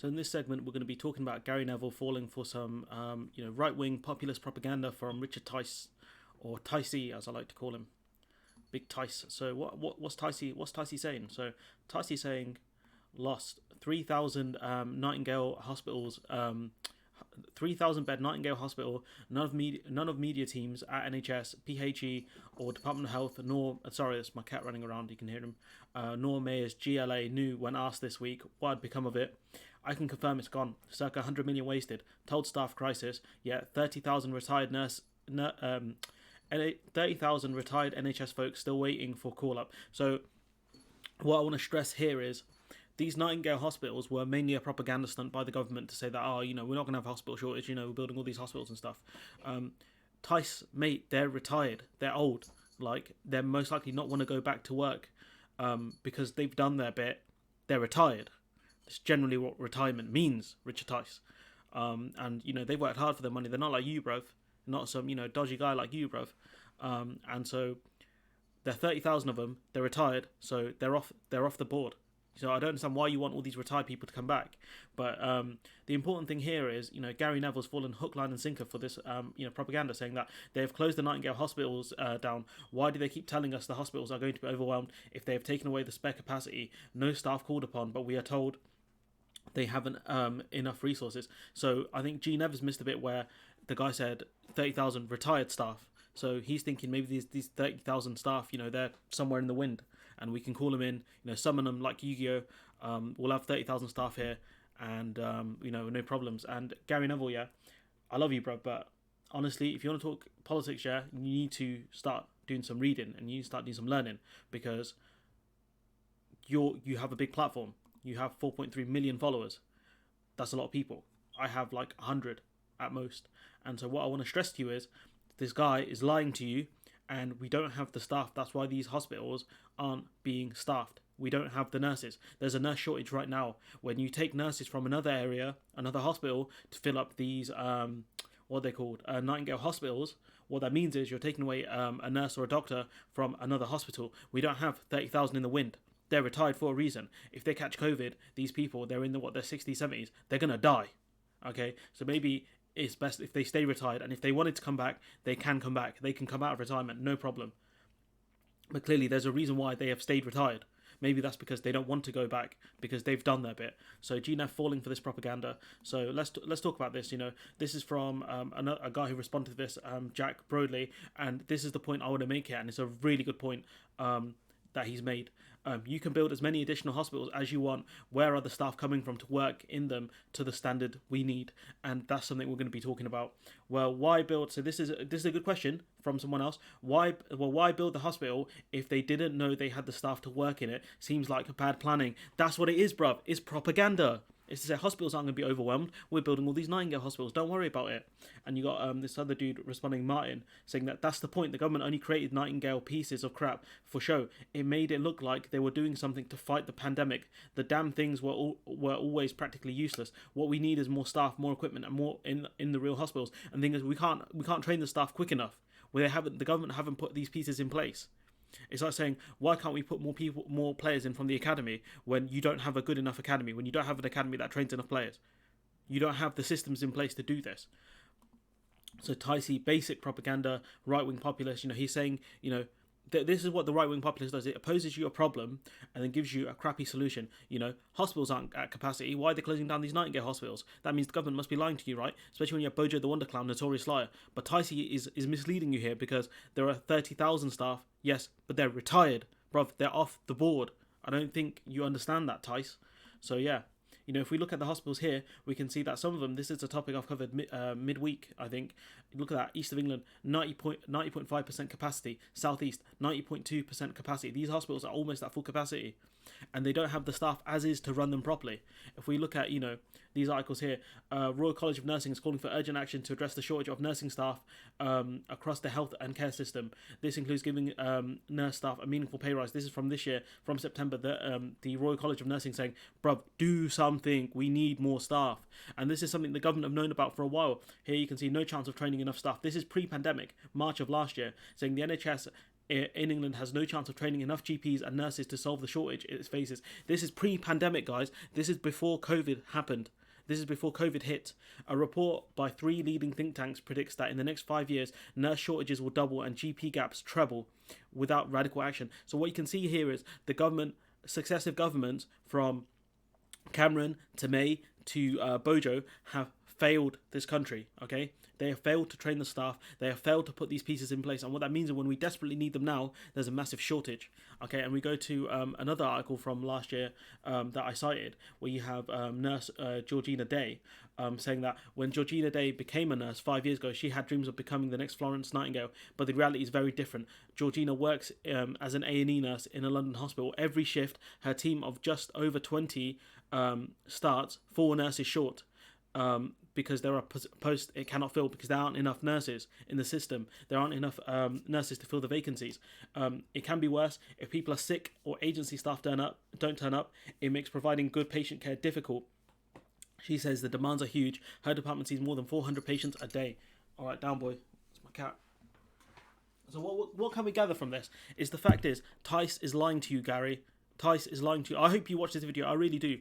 So in this segment, we're going to be talking about Gary Neville falling for some, right-wing populist propaganda from Richard Tice, or Ticey as I like to call him, Big Tice. So what's Ticey? What's Ticey saying? So Ticey saying lost 3,000 Nightingale hospitals. 3,000 bed Nightingale Hospital, none of media teams at NHS, PHE, or Department of Health, nor, sorry, that's my cat running around, you can hear him, nor mayors GLA knew when asked this week what had become of it. I can confirm it's gone. Circa 100 million wasted. Told staff crisis, yet 30,000 retired 30,000 retired NHS folks still waiting for call up. So what I want to stress here is these Nightingale hospitals were mainly a propaganda stunt by the government to say that, we're not going to have a hospital shortage, we're building all these hospitals and stuff. Tice, mate, they're retired, they're old, like, they're most likely not want to go back to work because they've done their bit, they're retired. That's generally what retirement means, Richard Tice. And, they've worked hard for their money, they're not like you, bruv, not some, dodgy guy like you, bruv. And so, there are 30,000 of them, they're retired, so they're off the board. So I don't understand why you want all these retired people to come back. But the important thing here is, Gary Neville's fallen hook, line and sinker for this, propaganda, saying that they've closed the Nightingale hospitals down. Why do they keep telling us the hospitals are going to be overwhelmed if they have taken away the spare capacity? No staff called upon, but we are told they haven't enough resources. So I think G Neville's missed a bit where the guy said 30,000 retired staff. So he's thinking maybe these 30,000 staff, they're somewhere in the wind. And we can call them in, summon them like Yu-Gi-Oh! We'll have 30,000 staff here, and no problems. And Gary Neville, yeah, I love you, bro, but honestly, if you want to talk politics, yeah, you need to start doing some reading and you need to start doing some learning, because you have a big platform. You have 4.3 million followers. That's a lot of people. I have like 100 at most. And so what I want to stress to you is this guy is lying to you. And we don't have the staff. That's why these hospitals aren't being staffed. We don't have the nurses. There's a nurse shortage right now. When you take nurses from another area, another hospital, to fill up these, what are they called, Nightingale hospitals, what that means is you're taking away a nurse or a doctor from another hospital. We don't have 30,000 in the wind. They're retired for a reason. If they catch COVID, these people, they're in their 60s, 70s, they're going to die. Okay? So maybe it's best if they stay retired, and if they wanted to come back, they can come back. They can come out of retirement, no problem. But clearly there's a reason why they have stayed retired. Maybe that's because they don't want to go back, because they've done their bit. So GNF falling for this propaganda. So let's talk about this. This is from a guy who responded to this, Jack Broadley, and this is the point I want to make here, and it's a really good point that he's made. You can build as many additional hospitals as you want. Where are the staff coming from to work in them to the standard we need? And that's something we're going to be talking about. Well, why build? So this is a good question from someone else. Why build the hospital if they didn't know they had the staff to work in it? Seems like bad planning. That's what it is, bruv. It's propaganda. It's to say hospitals aren't going to be overwhelmed. We're building all these Nightingale hospitals. Don't worry about it. And you got this other dude responding, Martin, saying that that's the point. The government only created Nightingale pieces of crap for show. It made it look like they were doing something to fight the pandemic. The damn things were always practically useless. What we need is more staff, more equipment, and more in the real hospitals. And the thing is, we can't train the staff quick enough. The government haven't put these pieces in place. It's like saying, why can't we put more players in from the academy when you don't have a good enough academy, when you don't have an academy that trains enough players? You don't have the systems in place to do this. So Ticey, basic propaganda, right-wing populist, he's saying, this is what the right-wing populist does. It opposes you a problem and then gives you a crappy solution. Hospitals aren't at capacity. Why are they closing down these Nightingale hospitals? That means the government must be lying to you, right? Especially when you have Bojo the Wonder Clown, notorious liar. But Ticey is misleading you here, because there are 30,000 staff, yes, but they're retired. Bruv, they're off the board. I don't think you understand that, Tice. So yeah. If we look at the hospitals here, we can see that some of them, this is a topic I've covered midweek, I think. Look at that, East of England, 90.5% capacity. South East, 90.2% capacity. These hospitals are almost at full capacity, and they don't have the staff as is to run them properly. If we look at, these articles here, Royal College of Nursing is calling for urgent action to address the shortage of nursing staff across the health and care system. This includes giving nurse staff a meaningful pay rise. This is from this year, from September. The Royal College of Nursing saying, bruv, do something. We need more staff. And this is something the government have known about for a while. Here you can see no chance of training enough staff. This is pre-pandemic, March of last year, saying the NHS in England has no chance of training enough GPs and nurses to solve the shortage it faces. This is pre-pandemic, guys. This is before COVID happened. This is before COVID hit. A report by 3 leading think tanks predicts that in the next 5 years, nurse shortages will double and GP gaps treble without radical action. So what you can see here is the government, successive governments from Cameron to May to Bojo have failed this country, okay? They have failed to train the staff. They have failed to put these pieces in place. And what that means is when we desperately need them now, there's a massive shortage, okay? And we go to another article from last year that I cited, where you have nurse Georgina Day saying that when Georgina Day became a nurse 5 years ago, she had dreams of becoming the next Florence Nightingale, but the reality is very different. Georgina works as an A&E nurse in a London hospital. Every shift, her team of just over 20 starts 4 nurses short. Because there are posts it cannot fill because there aren't enough nurses in the system. There aren't enough nurses to fill the vacancies. It can be worse if people are sick or agency staff don't turn up. It makes providing good patient care difficult. She says the demands are huge. Her department sees more than 400 patients a day. All right, down boy. It's my cat. So what can we gather from this? Is the fact is Tice is lying to you, Gary. Tice is lying to you. I hope you watch this video. I really do,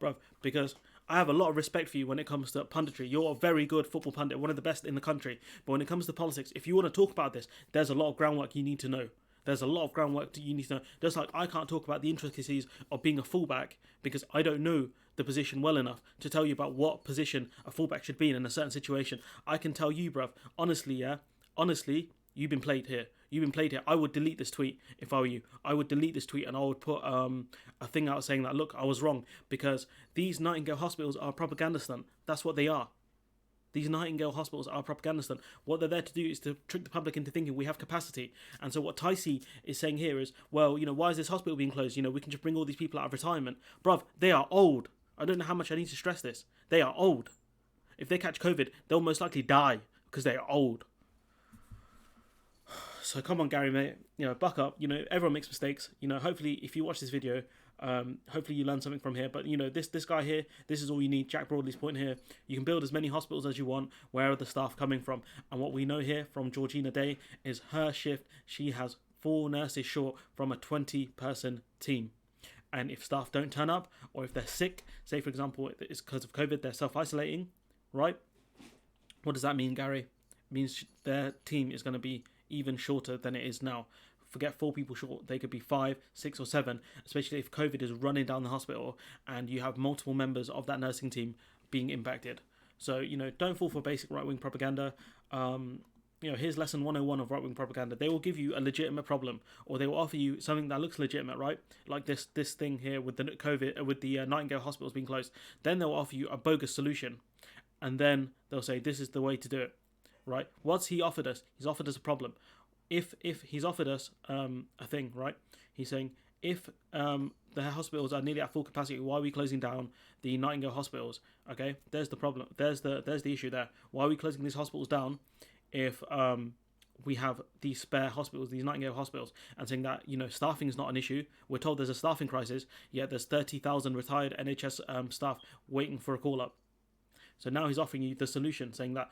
bruv, because I have a lot of respect for you when it comes to punditry. You're a very good football pundit, one of the best in the country. But when it comes to politics, if you want to talk about this, there's a lot of groundwork you need to know. There's a lot of groundwork you need to know. Just like I can't talk about the intricacies of being a fullback because I don't know the position well enough to tell you about what position a fullback should be in a certain situation. I can tell you, bruv, honestly, you've been played here. You've been played here. I would delete this tweet if I were you. I would delete this tweet and I would put a thing out saying that, look, I was wrong, because these Nightingale hospitals are a propaganda stunt. That's what they are. These Nightingale hospitals are a propaganda stunt. What they're there to do is to trick the public into thinking we have capacity. And so what Tice is saying here is, well, why is this hospital being closed? We can just bring all these people out of retirement. Bruv, they are old. I don't know how much I need to stress this. They are old. If they catch COVID, they'll most likely die because they are old. So come on, Gary, mate. Buck up. Everyone makes mistakes. Hopefully, if you watch this video, hopefully you learn something from here. But this guy here, this is all you need. Jack Broadley's point here: you can build as many hospitals as you want. Where are the staff coming from? And what we know here from Georgina Day is her shift. She has 4 nurses short from a 20-person team. And if staff don't turn up, or if they're sick, say for example it's because of COVID, they're self-isolating, right? What does that mean, Gary? It means their team is going to be even shorter than it is now. Forget 4 people short, they could be 5, 6 or 7, especially if COVID is running down the hospital and you have multiple members of that nursing team being impacted. So don't fall for basic right-wing propaganda. Here's lesson 101 of right-wing propaganda. They will give you a legitimate problem, or they will offer you something that looks legitimate, right? Like this thing here with the COVID, with the Nightingale hospitals being closed. Then they'll offer you a bogus solution, and then they'll say this is the way to do it. Right? What's he offered us? He's offered us a problem. If he's offered us a thing, right? He's saying if the hospitals are nearly at full capacity, why are we closing down the Nightingale hospitals? Okay, there's the problem. There's the issue there. Why are we closing these hospitals down if we have these spare hospitals, these Nightingale hospitals, and saying that staffing is not an issue? We're told there's a staffing crisis, yet there's 30,000 retired NHS staff waiting for a call up. So now he's offering you the solution, saying that,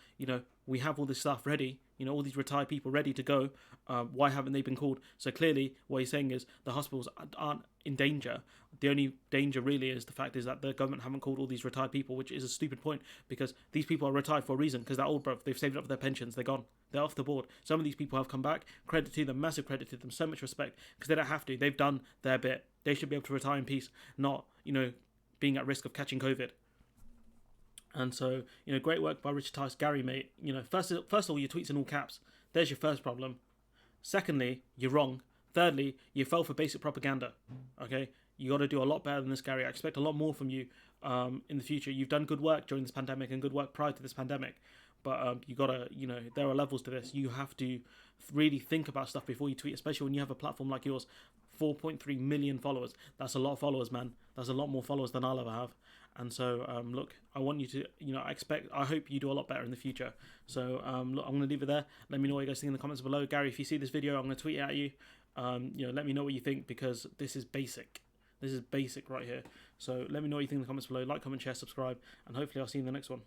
we have all this stuff ready, all these retired people ready to go. Why haven't they been called? So clearly what he's saying is the hospitals aren't in danger. The only danger really is the fact is that the government haven't called all these retired people, which is a stupid point because these people are retired for a reason, because they're old, bruv. They've saved up for their pensions. They're gone. They're off the board. Some of these people have come back. Credit to them. Massive credit to them. So much respect, because they don't have to. They've done their bit. They should be able to retire in peace, not, being at risk of catching COVID. And so, great work by Richard Tice. Gary, mate, first of all, your tweets in all caps. There's your first problem. Secondly, you're wrong. Thirdly, you fell for basic propaganda. Okay? You got to do a lot better than this, Gary. I expect a lot more from you in the future. You've done good work during this pandemic and good work prior to this pandemic. But you got to, there are levels to this. You have to really think about stuff before you tweet, especially when you have a platform like yours. 4.3 million followers. That's a lot of followers, man. That's a lot more followers than I'll ever have. And so, look, I want you to, I hope you do a lot better in the future. So, look, I'm going to leave it there. Let me know what you guys think in the comments below. Gary, if you see this video, I'm going to tweet it at you. Let me know what you think, because this is basic. This is basic right here. So let me know what you think in the comments below. Like, comment, share, subscribe, and hopefully I'll see you in the next one.